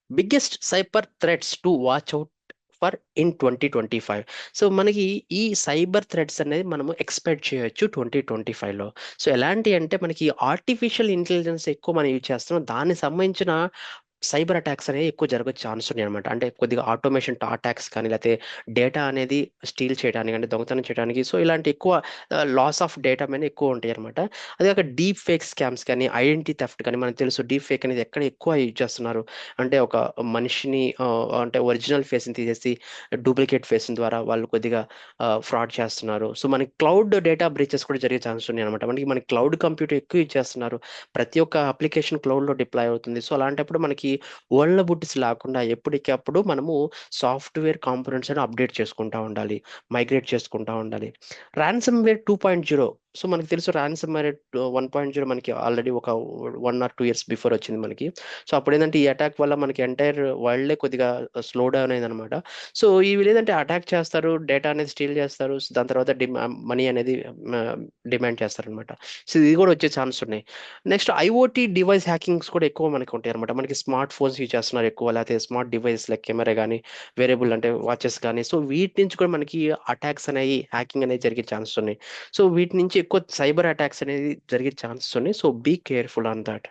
Biggest cyber threats to watch out for in 2025. So మనకి ఈ cyber threats అనేది మనము ఎక్స్పెక్ట్ చేయొచ్చు 2025లో. సో ఎలాంటి అంటే మనకి ఆర్టిఫిషియల్ ఇంటెలిజెన్స్ ఎక్కువ మనం యూజ్ చేస్తున్నాం, దానికి సంబంధించిన సైబర్ అటాక్స్ అనేవి ఎక్కువ జరగ ఛాన్స్ ఉన్నాయి అనమాట. అంటే కొద్దిగా ఆటోమేషన్ అటాక్స్ కానీ, లేకపోతే డేటా అనేది స్టీల్ చేయడానికి అంటే దొంగతనం చేయడానికి, సో ఇలాంటి ఎక్కువ లాస్ ఆఫ్ డేటా మీద ఎక్కువ ఉంటాయి అనమాట. అదే కాక డీప్ ఫేక్ స్కామ్స్ కానీ, ఐడెంటిటీ థెఫ్ట్ కానీ, మనకు తెలుసు డీప్ ఫేక్ అనేది ఎక్కడ ఎక్కువ యూజ్ చేస్తున్నారు అంటే ఒక మనిషిని అంటే ఒరిజినల్ ఫేస్ని తీసేసి డూప్లికేట్ ఫేస్ ద్వారా వాళ్ళు కొద్దిగా ఫ్రాడ్ చేస్తున్నారు. సో మనకి క్లౌడ్ డేటా బ్రీచెస్ కూడా జరిగే ఛాన్స్ ఉన్నాయి అనమాట. మనకి క్లౌడ్ కంప్యూటర్ ఎక్కువ యూజ్ చేస్తున్నారు, ప్రతి ఒక్క అప్లికేషన్ క్లౌడ్లో డిప్లాయ్ అవుతుంది. సో అలాంటప్పుడు మనకి వల్నరబిలిటీస్ లేకుండా ఎప్పటికప్పుడు మనము సాఫ్ట్వేర్ కాంపోనెంట్స్ అని అప్డేట్ చేసుకుంటా ఉండాలి, మైగ్రేట్ చేసుకుంటా ఉండాలి. వేర్ 2.0, సో మనకి తెలుసు వేర్ 1.0 మనకి ఆల్రెడీ ఒక 1 or 2 years బిఫోర్ వచ్చింది మనకి. సో అప్పుడు ఏంటంటే ఈ అటాక్ వల్ల మనకి ఎంటైర్ వరల్డే కొద్దిగా స్లో డౌన్ అయింది అనమాట. సో ఇవి లేదంటే అటాక్ చేస్తారు, డేటా అనేది స్టీల్ చేస్తారు, సో దాని తర్వాత మనీ అనేది డిమాండ్ చేస్తారు అనమాట. సో ఇది కూడా వచ్చే ఛాన్స్ ఉన్నాయి. నెక్స్ట్ ఐఓటీ డివైస్ హ్యాకింగ్స్ కూడా ఎక్కువ మనకి ఉంటాయి అనమాట. మనకి స్మార్ట్ ఫోన్స్ యూజ్ చేస్తున్నారు ఎక్కువ, లేకపోతే స్మార్ట్ డివైస్ లైక్ కెమెరా కానీ, వేరియబుల్ అంటే వాచెస్ కానీ, సో వీటి నుంచి కూడా మనకి అటాక్స్ అనేవి, హ్యాకింగ్ అనేది జరిగే ఛాన్సెస్ ఉన్నాయి. సో వీటి నుంచి ఎక్కువ సైబర్ అటాక్స్ అనేది జరిగే ఛాన్సెస్ ఉన్నాయి. So be careful on that.